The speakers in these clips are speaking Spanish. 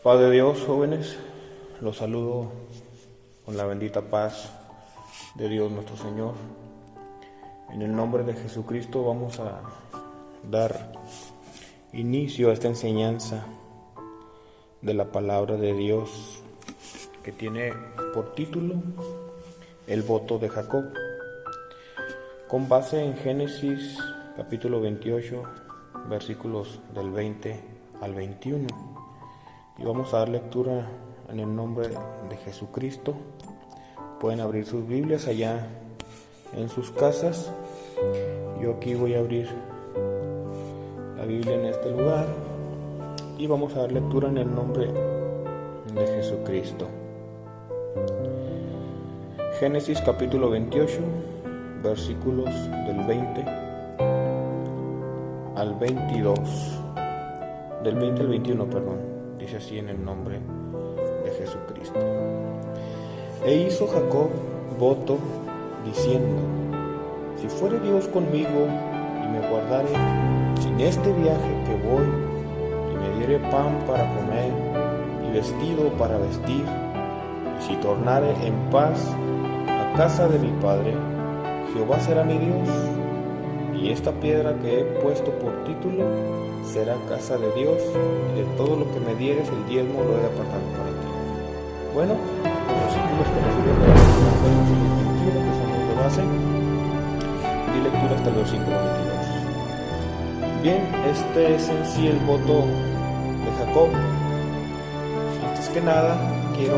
Padre Dios, jóvenes, los saludo con la bendita paz de Dios nuestro Señor. En el nombre de Jesucristo vamos a dar inicio a esta enseñanza de la palabra de Dios que tiene por título El voto de Jacob, con base en Génesis capítulo 28, versículos del 20 al 21. Y vamos a dar lectura en el nombre de Jesucristo. Pueden abrir sus Biblias allá en sus casas. Yo aquí voy a abrir la Biblia en este lugar y vamos a dar lectura en el nombre de Jesucristo. Génesis capítulo 28, versículos del 20 al 22. Del 20 al 21, perdón. Dice así en el nombre de Jesucristo. E hizo Jacob voto diciendo: si fuere Dios conmigo y me guardare en este viaje que voy, y me diere pan para comer y vestido para vestir, y si tornare en paz a casa de mi padre, Jehová será mi Dios, y esta piedra que he puesto por título será casa de Dios, y de todo lo que me dieres el diezmo lo he apartado para ti. Bueno, los versículos que nos dieron que son los de base, di lectura hasta el versículo 22. Bien, este es en sí el voto de Jacob. Antes que nada, quiero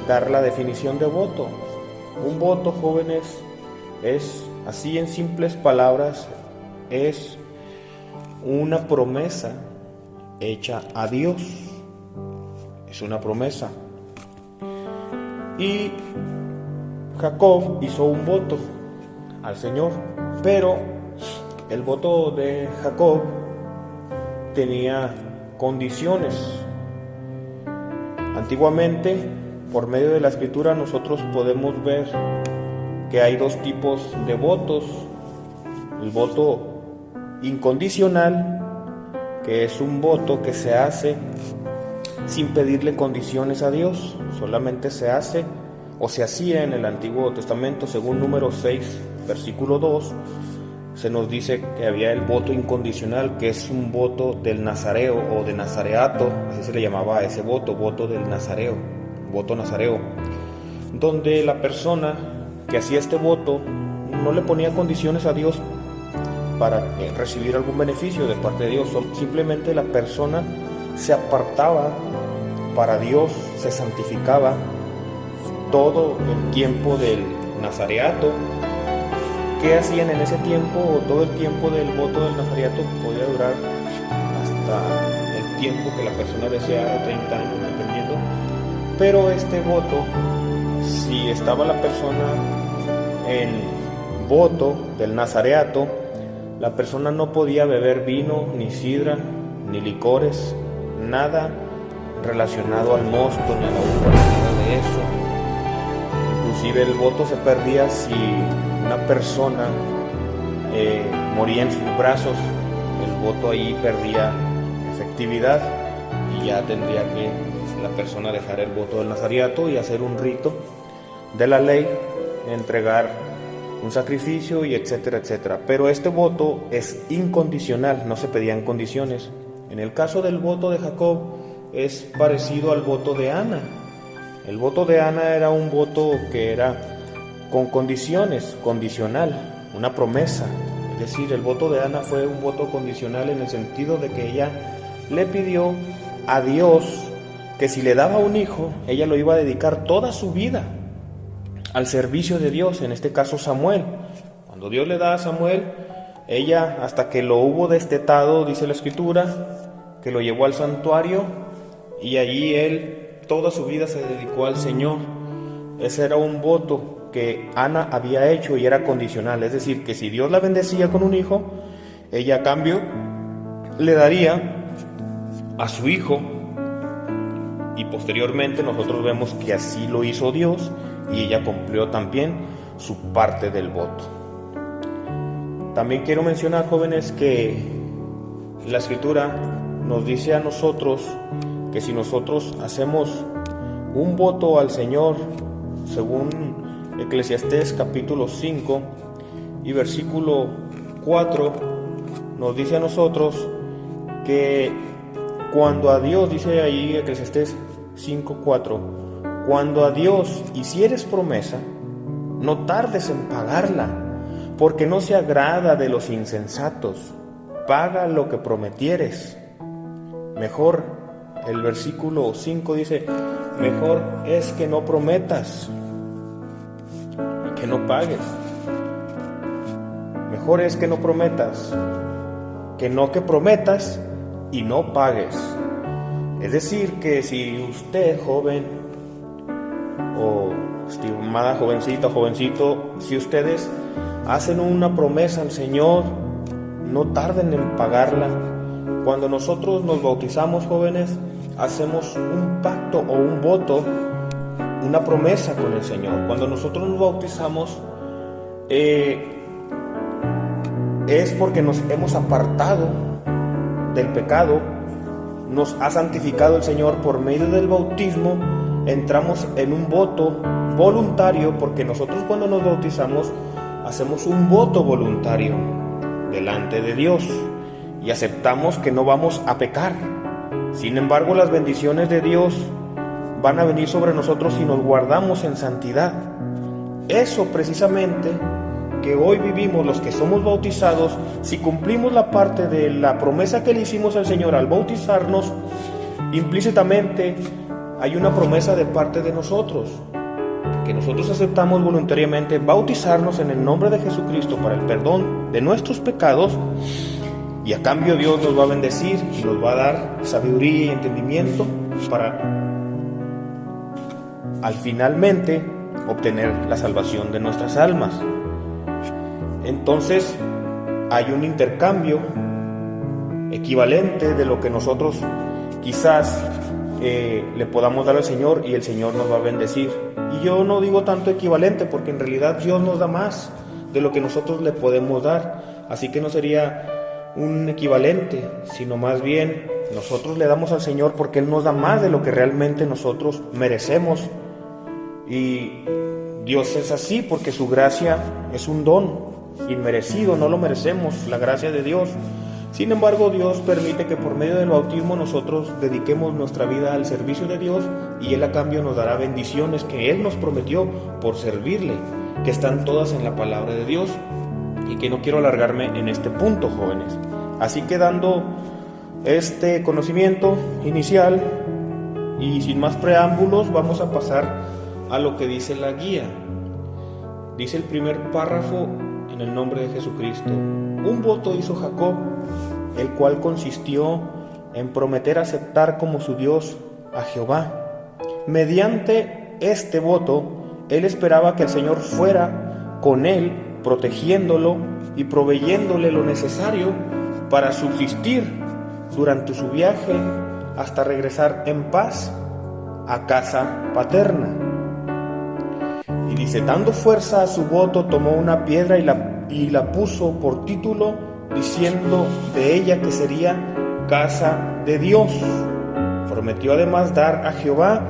dar la definición de voto. Un voto, jóvenes, es, así en simples palabras, es una promesa hecha a Dios. Es una promesa. Y Jacob hizo un voto al Señor, pero el voto de Jacob tenía condiciones. Antiguamente, por medio de la Escritura, nosotros podemos ver que hay dos tipos de votos. El voto incondicional, que es un voto que se hace sin pedirle condiciones a Dios, solamente se hace o se hacía en el Antiguo Testamento. Según Números 6, versículo 2, se nos dice que había el voto incondicional, que es un voto del nazareo o de nazareato, así se le llamaba a ese voto, voto del nazareo, voto nazareo, donde la persona que hacía este voto no le ponía condiciones a Dios para recibir algún beneficio de parte de Dios. Simplemente la persona se apartaba para Dios, se santificaba todo el tiempo del nazareato. ¿Qué hacían en ese tiempo? Todo el tiempo del voto del nazareato podía durar hasta el tiempo que la persona deseara, 30 años dependiendo. Pero este voto, si estaba la persona en voto del nazareato, la persona no podía beber vino, ni sidra, ni licores, nada relacionado al mosto, ni a la uva, nada de eso. Inclusive el voto se perdía si una persona moría en sus brazos. El voto ahí perdía efectividad y ya tendría que la persona dejar el voto del nazareato y hacer un rito de la ley, entregar un sacrificio y etcétera, etcétera. Pero este voto es incondicional, no se pedían condiciones. En el caso del voto de Jacob es parecido al voto de Ana. El voto de Ana era un voto que era con condiciones, condicional, una promesa. Es decir, el voto de Ana fue un voto condicional en el sentido de que ella le pidió a Dios que si le daba un hijo, ella lo iba a dedicar toda su vida al servicio de Dios, en este caso Samuel. Cuando Dios le da a Samuel, ella hasta que lo hubo destetado, dice la Escritura, que lo llevó al santuario y allí él toda su vida se dedicó al Señor. Ese era un voto que Ana había hecho y era condicional, es decir, que si Dios la bendecía con un hijo, ella a cambio le daría a su hijo. Y posteriormente nosotros vemos que así lo hizo Dios y ella cumplió también su parte del voto. También quiero mencionar, jóvenes, que la Escritura nos dice a nosotros que si nosotros hacemos un voto al Señor, según Eclesiastés capítulo 5 y versículo 4, nos dice a nosotros que cuando a Dios, dice ahí Eclesiastés 5:4, cuando a Dios hicieres promesa, no tardes en pagarla, porque no se agrada de los insensatos. Paga lo que prometieres. Mejor, el versículo 5 dice, mejor es que no prometas y que no pagues. Mejor es que no prometas, que prometas y no pagues. Es decir, que si usted, joven o estimada jovencita o jovencito, si ustedes hacen una promesa al Señor, no tarden en pagarla. Cuando nosotros nos bautizamos, jóvenes, hacemos un pacto o un voto, una promesa con el Señor. Cuando nosotros nos bautizamos, es porque nos hemos apartado del pecado, nos ha santificado el Señor por medio del bautismo. Entramos en un voto voluntario, porque nosotros cuando nos bautizamos hacemos un voto voluntario delante de Dios y aceptamos que no vamos a pecar. Sin embargo, las bendiciones de Dios van a venir sobre nosotros si nos guardamos en santidad. Eso precisamente que hoy vivimos los que somos bautizados, si cumplimos la parte de la promesa que le hicimos al Señor al bautizarnos, implícitamente hay una promesa de parte de nosotros, que nosotros aceptamos voluntariamente bautizarnos en el nombre de Jesucristo para el perdón de nuestros pecados, y a cambio Dios nos va a bendecir y nos va a dar sabiduría y entendimiento para al finalmente obtener la salvación de nuestras almas. Entonces hay un intercambio equivalente de lo que nosotros quizás le podamos dar al Señor, y el Señor nos va a bendecir. Y yo no digo tanto equivalente, porque en realidad Dios nos da más de lo que nosotros le podemos dar, así que no sería un equivalente, sino más bien nosotros le damos al Señor porque Él nos da más de lo que realmente nosotros merecemos. Y Dios es así porque su gracia es un don inmerecido, no lo merecemos, la gracia de Dios. Sin embargo, Dios permite que por medio del bautismo nosotros dediquemos nuestra vida al servicio de Dios, y Él a cambio nos dará bendiciones que Él nos prometió por servirle, que están todas en la palabra de Dios, y que no quiero alargarme en este punto, jóvenes. Así que dando este conocimiento inicial y sin más preámbulos, vamos a pasar a lo que dice la guía. Dice el primer párrafo: en el nombre de Jesucristo. Un voto hizo Jacob, el cual consistió en prometer aceptar como su Dios a Jehová. Mediante este voto, él esperaba que el Señor fuera con él, protegiéndolo y proveyéndole lo necesario para subsistir durante su viaje hasta regresar en paz a casa paterna. Y dice, dando fuerza a su voto, tomó una piedra y la puso por título, diciendo de ella que sería casa de Dios. Prometió además dar a Jehová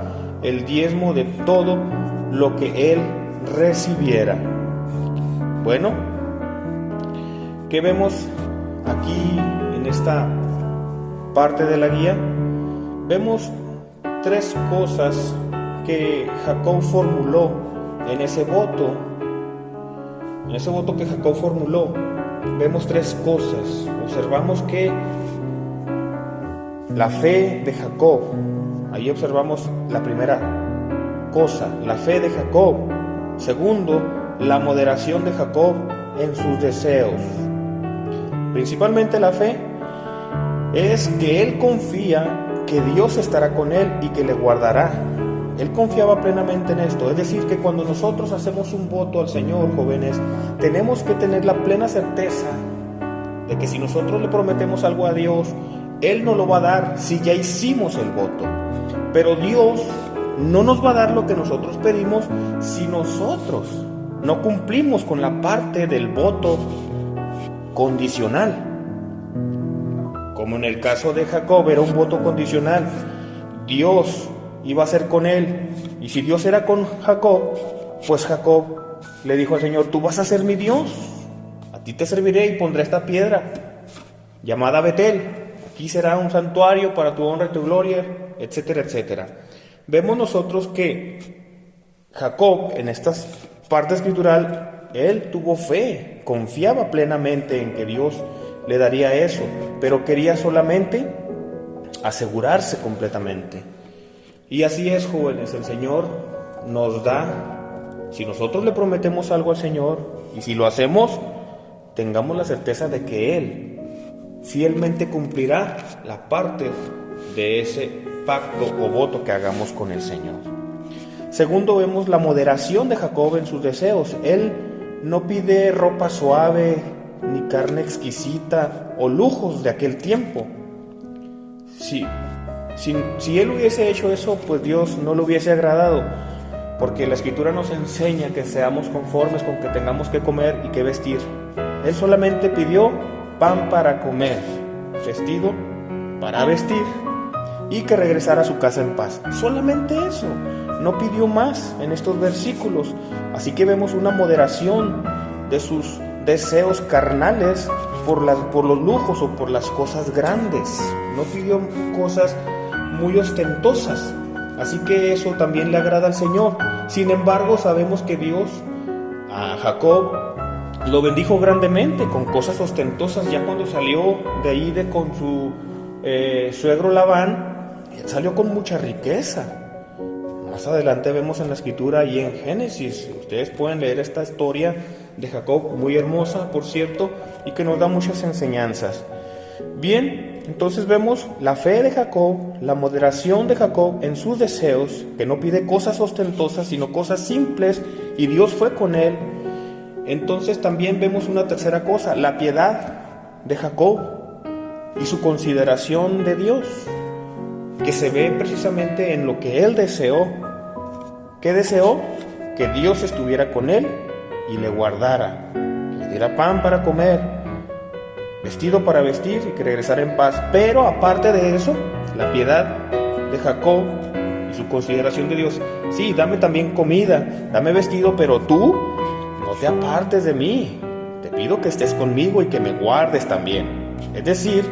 el diezmo de todo lo que él recibiera. Bueno, ¿qué vemos aquí en esta parte de la guía? Vemos tres cosas que Jacob formuló en ese voto que Jacob formuló. Vemos tres cosas. Observamos que la fe de Jacob, ahí observamos la primera cosa, la fe de Jacob. Segundo, la moderación de Jacob en sus deseos. Principalmente la fe es que él confía que Dios estará con él y que le guardará. Él confiaba plenamente en esto. Es decir, que cuando nosotros hacemos un voto al Señor, jóvenes, tenemos que tener la plena certeza de que si nosotros le prometemos algo a Dios, Él nos lo va a dar si ya hicimos el voto. Pero Dios no nos va a dar lo que nosotros pedimos si nosotros no cumplimos con la parte del voto condicional. como en el caso de Jacob era un voto condicional. Dios iba a ser con él, y si Dios era con Jacob, pues Jacob le dijo al Señor: tú vas a ser mi Dios, a ti te serviré y pondré esta piedra llamada Betel, aquí será un santuario para tu honra y tu gloria, etcétera, etcétera. Vemos nosotros que Jacob, en esta parte escritural, él tuvo fe, confiaba plenamente en que Dios le daría eso, pero quería solamente asegurarse completamente. Y así es, jóvenes, el Señor nos da, si nosotros le prometemos algo al Señor, y si lo hacemos, tengamos la certeza de que Él fielmente cumplirá la parte de ese pacto o voto que hagamos con el Señor. Segundo, vemos la moderación de Jacob en sus deseos. Él no pide ropa suave, ni carne exquisita o lujos de aquel tiempo. Si él hubiese hecho eso, pues Dios no le hubiese agradado, porque la Escritura nos enseña que seamos conformes con que tengamos que comer y que vestir. Él solamente pidió pan para comer, vestido para vestir, y que regresara a su casa en paz. Solamente eso, no pidió más en estos versículos. Así que vemos una moderación de sus deseos carnales por los lujos o por las cosas grandes. No pidió cosas muy ostentosas, así que eso también le agrada al Señor. Sin embargo, sabemos que Dios a Jacob lo bendijo grandemente con cosas ostentosas. Ya cuando salió de ahí con su suegro Labán, él salió con mucha riqueza. Más adelante vemos en la Escritura y en Génesis, ustedes pueden leer esta historia de Jacob, muy hermosa, por cierto, y que nos da muchas enseñanzas. Bien, entonces vemos la fe de Jacob, la moderación de Jacob en sus deseos, que no pide cosas ostentosas, sino cosas simples, y Dios fue con él. Entonces también vemos una tercera cosa, la piedad de Jacob y su consideración de Dios, que se ve precisamente en lo que él deseó. ¿Qué deseó? Que Dios estuviera con él y le guardara, que le diera pan para comer, vestido para vestir y que regresara en paz. Pero aparte de eso, la piedad de Jacob y su consideración de Dios: sí, dame también comida, dame vestido, pero tú no te apartes de mí, te pido que estés conmigo y que me guardes también. Es decir,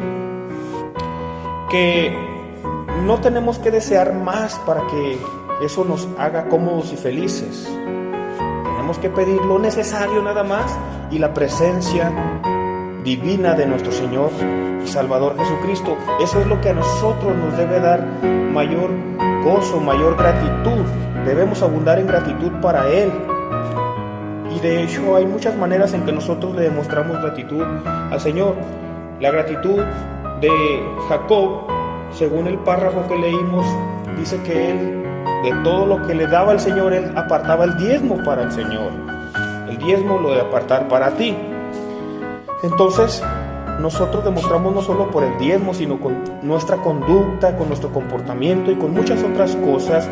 que no tenemos que desear más para que eso nos haga cómodos y felices. Tenemos que pedir lo necesario nada más, y la presencia divina de nuestro Señor y Salvador Jesucristo. Eso es lo que a nosotros nos debe dar mayor gozo, mayor gratitud. Debemos abundar en gratitud para Él. Y de hecho hay muchas maneras en que nosotros le demostramos gratitud al Señor. La gratitud de Jacob, según el párrafo que leímos, dice que él, de todo lo que le daba al Señor, él apartaba el diezmo para el Señor. El diezmo lo de apartar para ti. Entonces, nosotros demostramos no solo por el diezmo, sino con nuestra conducta, con nuestro comportamiento y con muchas otras cosas.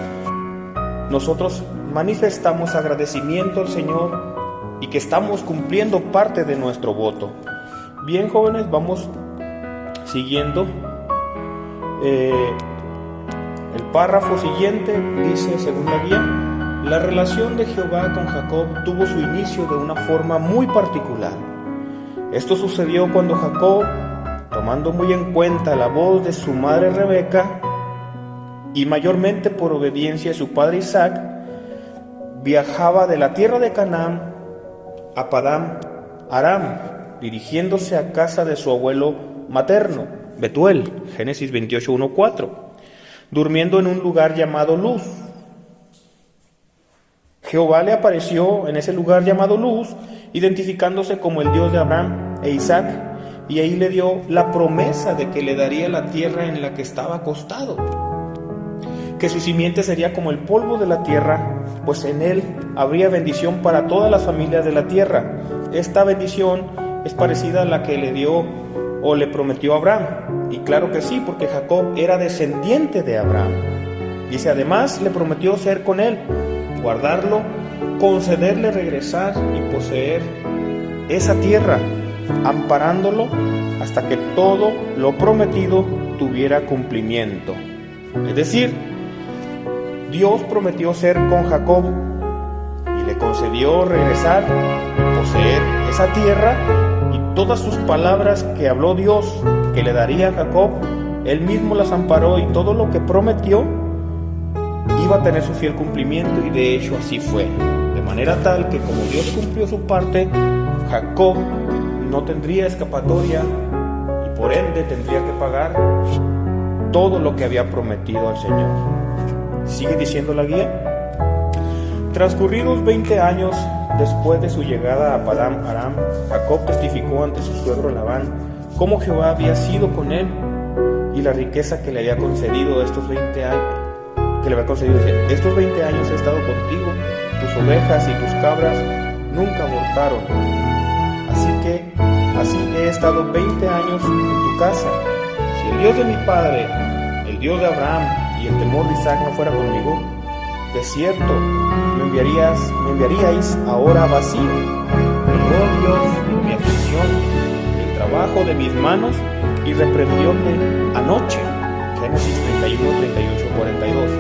Nosotros manifestamos agradecimiento al Señor y que estamos cumpliendo parte de nuestro voto. Bien, jóvenes, vamos siguiendo. El párrafo siguiente dice, según la guía: la relación de Jehová con Jacob tuvo su inicio de una forma muy particular. Esto sucedió cuando Jacob, tomando muy en cuenta la voz de su madre Rebeca, y mayormente por obediencia a su padre Isaac, viajaba de la tierra de Canaán a Padán Aram, dirigiéndose a casa de su abuelo materno, Betuel, Génesis 28:1-4, durmiendo en un lugar llamado Luz. Jehová le apareció en ese lugar llamado Luz, identificándose como el Dios de Abraham e Isaac, y ahí le dio la promesa de que le daría la tierra en la que estaba acostado, que su simiente sería como el polvo de la tierra, pues en él habría bendición para todas las familias de la tierra. Esta bendición es parecida a la que le dio o le prometió a Abraham, y claro que sí, porque Jacob era descendiente de Abraham. Dice, además le prometió ser con él, guardarlo, concederle regresar y poseer esa tierra, amparándolo hasta que todo lo prometido tuviera cumplimiento. Es decir, Dios prometió ser con Jacob y le concedió regresar y poseer esa tierra, y todas sus palabras que habló Dios que le daría a Jacob, Él mismo las amparó, y todo lo que prometió iba a tener su fiel cumplimiento, y de hecho así fue. De manera tal que como Dios cumplió su parte, Jacob no tendría escapatoria y por ende tendría que pagar todo lo que había prometido al Señor. Sigue diciendo la guía: transcurridos 20 años después de su llegada a Padán Aram, Jacob testificó ante su suegro Labán cómo Jehová había sido con él y la riqueza que le había concedido estos 20 años. Estos 20 años he estado contigo, tus ovejas y tus cabras nunca abortaron. Así he estado 20 años en tu casa. Si el Dios de mi padre, el Dios de Abraham y el temor de Isaac no fuera conmigo, de cierto me enviaríais ahora vacío. Miró Dios mi aflicción, el trabajo de mis manos, y reprendióme anoche. Génesis 31, 38, 42.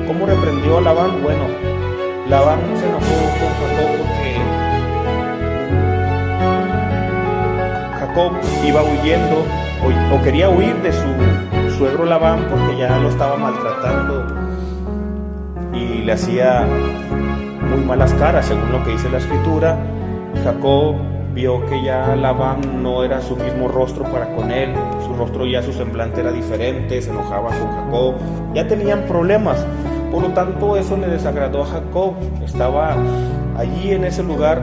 ¿Cómo reprendió a Labán? Bueno, Labán se enojó con Jacob porque Jacob iba huyendo o quería huir de su suegro Labán porque ya lo estaba maltratando y le hacía muy malas caras, según lo que dice la escritura. Jacob vio que ya Labán no era su mismo rostro para con él, su rostro ya, su semblante era diferente, se enojaba con Jacob, ya tenían problemas. Por lo tanto, eso le desagradó a Jacob. Estaba allí en ese lugar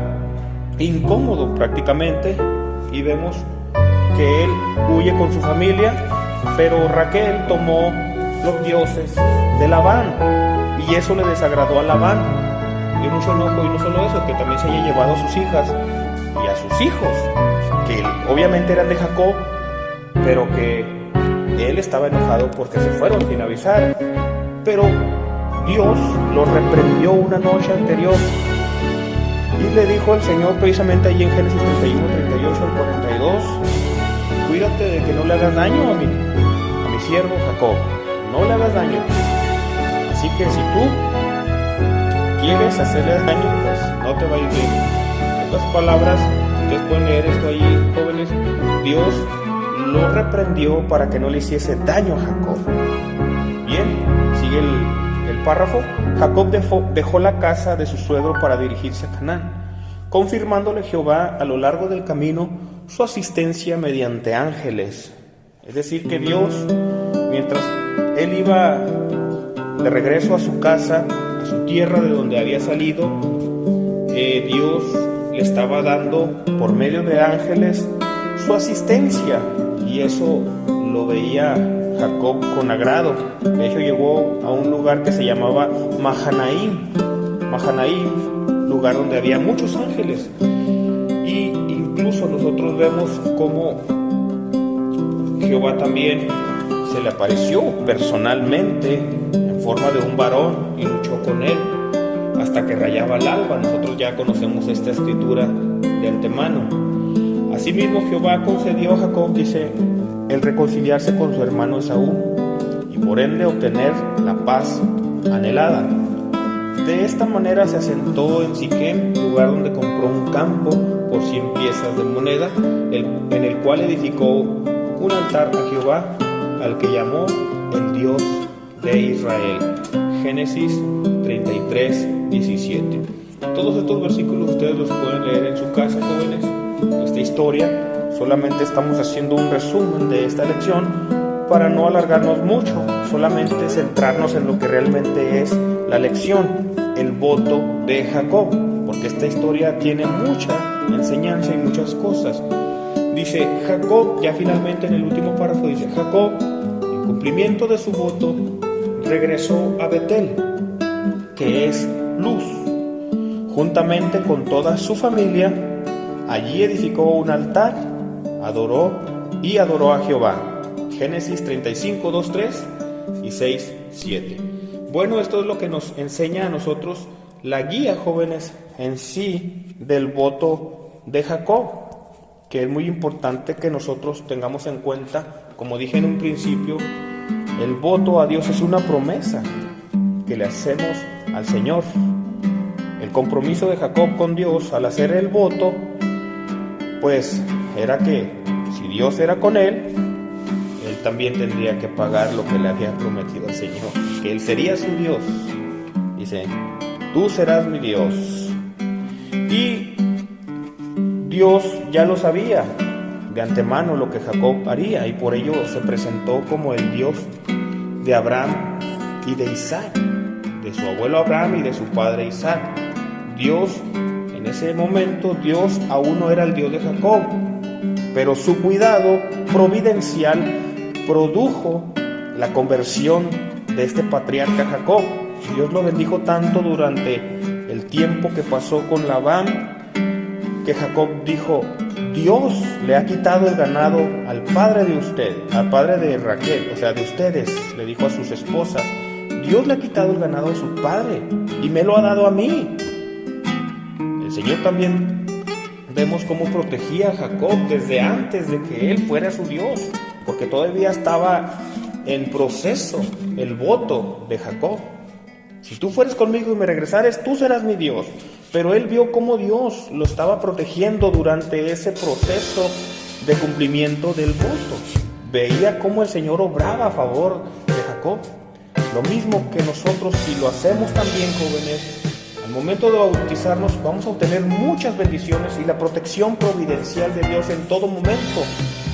incómodo prácticamente, y vemos que él huye con su familia, pero Raquel tomó los dioses de Labán, y eso le desagradó a Labán. Y mucho enojo, y no solo eso, que también se haya llevado a sus hijas y a sus hijos, que obviamente eran de Jacob, pero que él estaba enojado porque se fueron sin avisar. Pero Dios lo reprendió una noche anterior, y le dijo al Señor precisamente allí en Génesis 31, 38 al 42: cuídate de que no le hagas daño a mi siervo Jacob, no le hagas daño. Así que si tú quieres hacerle daño, pues no te va a ir bien. En otras palabras, ustedes pueden leer esto ahí, jóvenes, Dios lo reprendió para que no le hiciese daño a Jacob. Bien, sigue el párrafo. Jacob dejó la casa de su suegro para dirigirse a Canaán, confirmándole Jehová a lo largo del camino su asistencia mediante ángeles. Es decir, que Dios, mientras él iba de regreso a su casa, a su tierra de donde había salido, Dios le estaba dando por medio de ángeles su asistencia, y eso lo veía Jacob con agrado. De hecho, llegó a un lugar que se llamaba Mahanaim, lugar donde había muchos ángeles. Y incluso nosotros vemos cómo Jehová también se le apareció personalmente en forma de un varón y luchó con él hasta que rayaba el alba. Nosotros ya conocemos esta escritura de antemano. Asimismo, Jehová concedió a Jacob, dice, el reconciliarse con su hermano Esaú, y por ende obtener la paz anhelada. De esta manera se asentó en Siquem, lugar donde compró un campo por 100 piezas de moneda, en el cual edificó un altar a Jehová, al que llamó el Dios de Israel. Génesis 33, 17. Todos estos versículos ustedes los pueden leer en su casa, jóvenes. Esta historia, solamente estamos haciendo un resumen de esta lección para no alargarnos mucho, solamente centrarnos en lo que realmente es la lección, el voto de Jacob, porque esta historia tiene mucha enseñanza y muchas cosas. Dice Jacob, ya finalmente en el último párrafo dice: Jacob, en cumplimiento de su voto, regresó a Betel, que es Luz, juntamente con toda su familia. Allí edificó un altar, adoró a Jehová. Génesis 35, 2, 3 y 6, 7. Bueno, esto es lo que nos enseña a nosotros la guía, jóvenes, en sí del voto de Jacob. que es muy importante que nosotros tengamos en cuenta. Como dije en un principio, el voto a Dios es una promesa que le hacemos al Señor. El compromiso de Jacob con Dios al hacer el voto, pues era que si Dios era con él también tendría que pagar lo que le había prometido al Señor, que él sería su Dios. Dice, tú serás mi Dios. Y Dios ya lo sabía de antemano lo que Jacob haría, y por ello se presentó como el Dios de Abraham y de Isaac, de su abuelo Abraham y de su padre Isaac. Dios, en ese momento, Dios aún no era el Dios de Jacob, pero su cuidado providencial produjo la conversión de este patriarca Jacob. Dios lo bendijo tanto durante el tiempo que pasó con Labán, que Jacob dijo, Dios le ha quitado el ganado al padre de usted, al padre de Raquel, o sea, de ustedes, le dijo a sus esposas, Dios le ha quitado el ganado a su padre y me lo ha dado a mí. El Señor también vemos cómo protegía a Jacob desde antes de que él fuera su Dios, porque todavía estaba en proceso el voto de Jacob. Si tú fueres conmigo y me regresares, tú serás mi Dios. Pero él vio cómo Dios lo estaba protegiendo durante ese proceso de cumplimiento del voto. Veía cómo el Señor obraba a favor de Jacob. Lo mismo que nosotros, si lo hacemos también, jóvenes, al momento de bautizarnos vamos a obtener muchas bendiciones y la protección providencial de Dios en todo momento.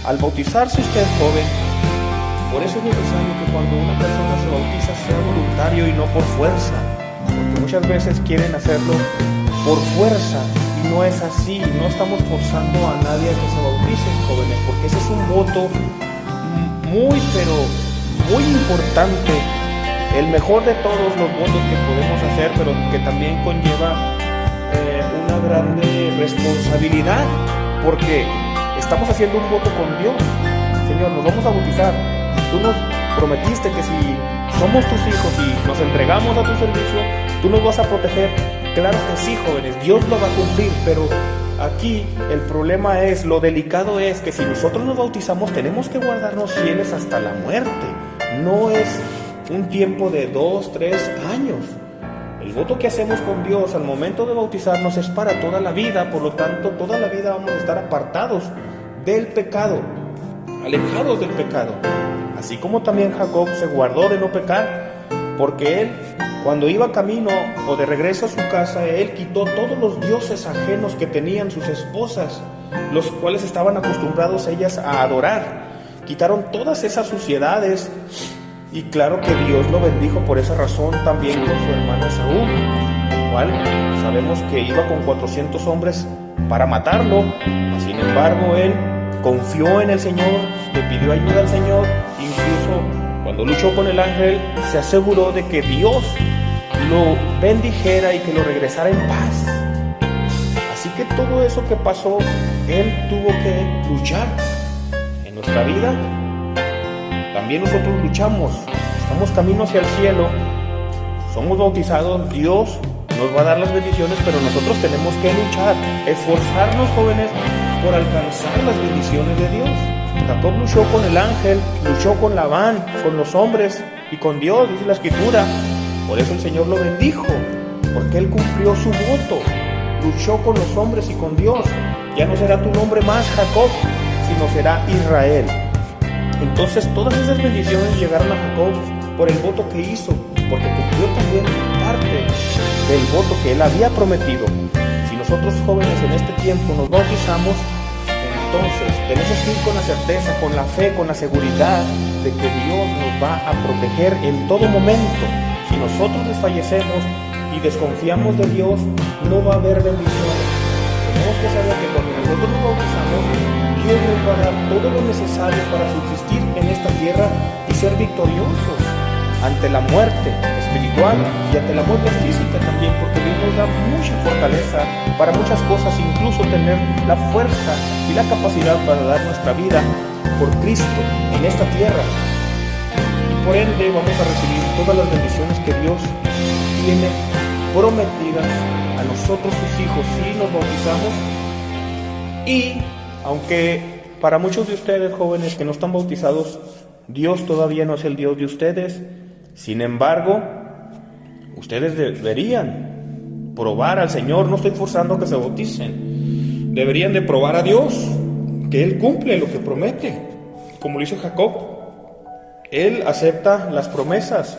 Al bautizarse usted, joven, por eso es necesario que cuando una persona se bautiza sea voluntario y no por fuerza, porque muchas veces quieren hacerlo por fuerza y no es así. No estamos forzando a nadie a que se bautice, jóvenes, porque ese es un voto muy, pero muy importante, el mejor de todos los votos que podemos hacer, pero que también conlleva una grande responsabilidad, porque estamos haciendo un voto con Dios. Señor, nos vamos a bautizar. Tú nos prometiste que si somos tus hijos y nos entregamos a tu servicio, tú nos vas a proteger. Claro que sí, jóvenes, Dios lo va a cumplir, pero aquí el problema es, lo delicado es que si nosotros nos bautizamos tenemos que guardarnos fieles hasta la muerte. No es un tiempo de 2, 3 años. El voto que hacemos con Dios al momento de bautizarnos es para toda la vida, por lo tanto toda la vida vamos a estar apartados del pecado, alejados del pecado. Así como también Jacob se guardó de no pecar, porque él, cuando iba camino o de regreso a su casa, él quitó todos los dioses ajenos que tenían sus esposas, los cuales estaban acostumbrados ellas a adorar. Quitaron todas esas suciedades. Y claro que Dios lo bendijo por esa razón también con su hermano Esaú, el cual sabemos que iba con 400 hombres para matarlo. Sin embargo, él confió en el Señor, le pidió ayuda al Señor. Incluso cuando luchó con el ángel, se aseguró de que Dios lo bendijera y que lo regresara en paz. Así que todo eso que pasó, él tuvo que luchar. En nuestra vida también nosotros luchamos, estamos camino hacia el cielo, somos bautizados, Dios nos va a dar las bendiciones, pero nosotros tenemos que luchar, esforzarnos, jóvenes, por alcanzar las bendiciones de Dios. Jacob luchó con el ángel, luchó con Labán, con los hombres y con Dios, dice la Escritura. Por eso el Señor lo bendijo, porque él cumplió su voto, luchó con los hombres y con Dios. Ya no será tu nombre más Jacob, sino será Israel. Entonces todas esas bendiciones llegaron a Jacob por el voto que hizo, porque cumplió también parte del voto que él había prometido. Si nosotros, jóvenes, en este tiempo nos bautizamos, entonces tenemos que ir con la certeza, con la fe, con la seguridad de que Dios nos va a proteger en todo momento. Si nosotros desfallecemos y desconfiamos de Dios, no va a haber bendiciones. Tenemos que saber que cuando nosotros nos bautizamos, Dios nos va a dar todo lo necesario para subsistir en esta tierra y ser victoriosos ante la muerte espiritual y ante la muerte física también, porque Dios nos da mucha fortaleza para muchas cosas, incluso tener la fuerza y la capacidad para dar nuestra vida por Cristo en esta tierra. Y por ende vamos a recibir todas las bendiciones que Dios tiene prometidas a nosotros, sus hijos, si nos bautizamos. Y Aunque para muchos de ustedes, jóvenes que no están bautizados, Dios todavía no es el Dios de ustedes. Sin embargo, ustedes deberían probar al Señor. No estoy forzando a que se bauticen. Deberían de probar a Dios, que Él cumple lo que promete, como lo hizo Jacob. Él acepta las promesas.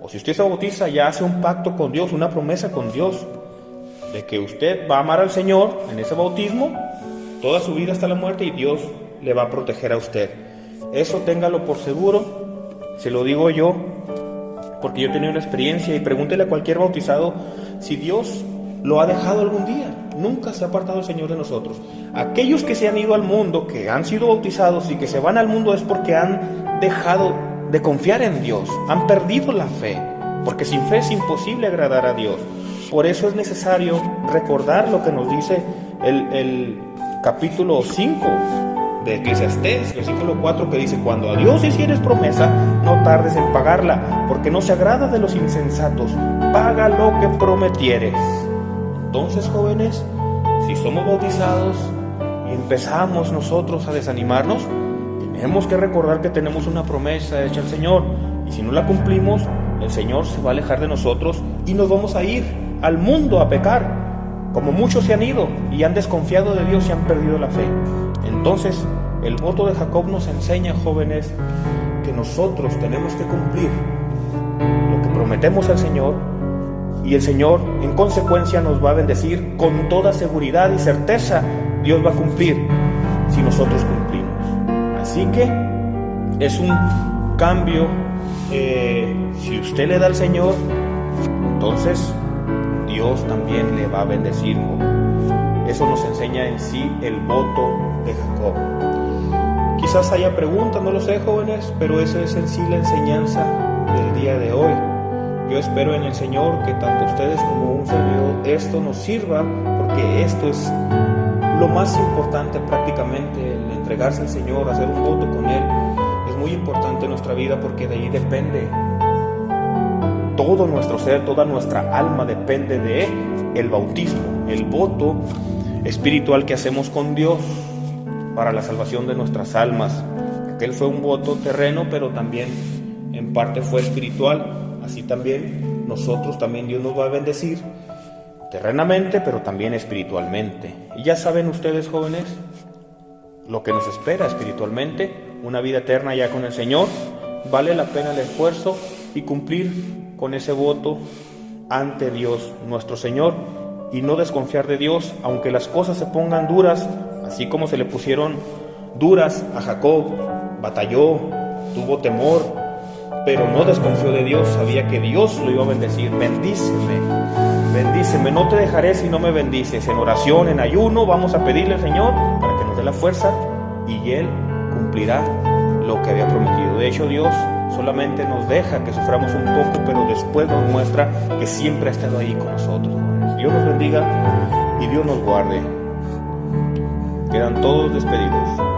O si usted se bautiza, ya hace un pacto con Dios, una promesa con Dios, de que usted va a amar al Señor en ese bautismo toda su vida hasta la muerte, y Dios le va a proteger a usted. Eso téngalo por seguro. Se lo digo yo, porque yo he tenido una experiencia, y pregúntele a cualquier bautizado si Dios lo ha dejado algún día. Nunca se ha apartado el Señor de nosotros. Aquellos que se han ido al mundo, que han sido bautizados y que se van al mundo, es porque han dejado de confiar en Dios, han perdido la fe, porque sin fe es imposible agradar a Dios. Por eso es necesario recordar lo que nos dice el capítulo 5 de Eclesiastés, versículo 4, que dice: cuando a Dios hicieres promesa, no tardes en pagarla, porque no se agrada de los insensatos. Paga lo que prometieres. Entonces, jóvenes, si somos bautizados y empezamos nosotros a desanimarnos, tenemos que recordar que tenemos una promesa hecha al Señor, y si no la cumplimos, el Señor se va a alejar de nosotros y nos vamos a ir al mundo a pecar, como muchos se han ido y han desconfiado de Dios y han perdido la fe. Entonces, el voto de Jacob nos enseña, jóvenes, que nosotros tenemos que cumplir lo que prometemos al Señor, y el Señor en consecuencia nos va a bendecir con toda seguridad y certeza. Dios va a cumplir si nosotros cumplimos. Así que es un cambio. Si usted le da al Señor, entonces Dios también le va a bendecir, joven. Eso nos enseña en sí el voto de Jacob. Quizás haya preguntas, no lo sé, jóvenes, pero esa es en sí la enseñanza del día de hoy. Yo espero en el Señor que tanto ustedes como un servidor esto nos sirva, porque esto es lo más importante prácticamente, el entregarse al Señor, hacer un voto con Él. Es muy importante en nuestra vida, porque de ahí depende todo nuestro ser, toda nuestra alma depende de el bautismo, el voto espiritual que hacemos con Dios para la salvación de nuestras almas. Aquel fue un voto terreno, pero también en parte fue espiritual. Así también nosotros, también Dios nos va a bendecir terrenamente, pero también espiritualmente. Y ya saben ustedes, jóvenes, lo que nos espera espiritualmente, una vida eterna ya con el Señor. Vale la pena el esfuerzo y cumplir con ese voto ante Dios nuestro Señor, y no desconfiar de Dios, aunque las cosas se pongan duras, así como se le pusieron duras a Jacob. Batalló, tuvo temor, pero no desconfió de Dios, sabía que Dios lo iba a bendecir. Bendíceme, no te dejaré si no me bendices. En oración, en ayuno, vamos a pedirle al Señor para que nos dé la fuerza, y Él cumplirá lo que había prometido. De hecho, Dios solamente nos deja que suframos un poco, pero después nos muestra que siempre ha estado ahí con nosotros, jóvenes. Dios nos bendiga y Dios nos guarde. Quedan todos despedidos.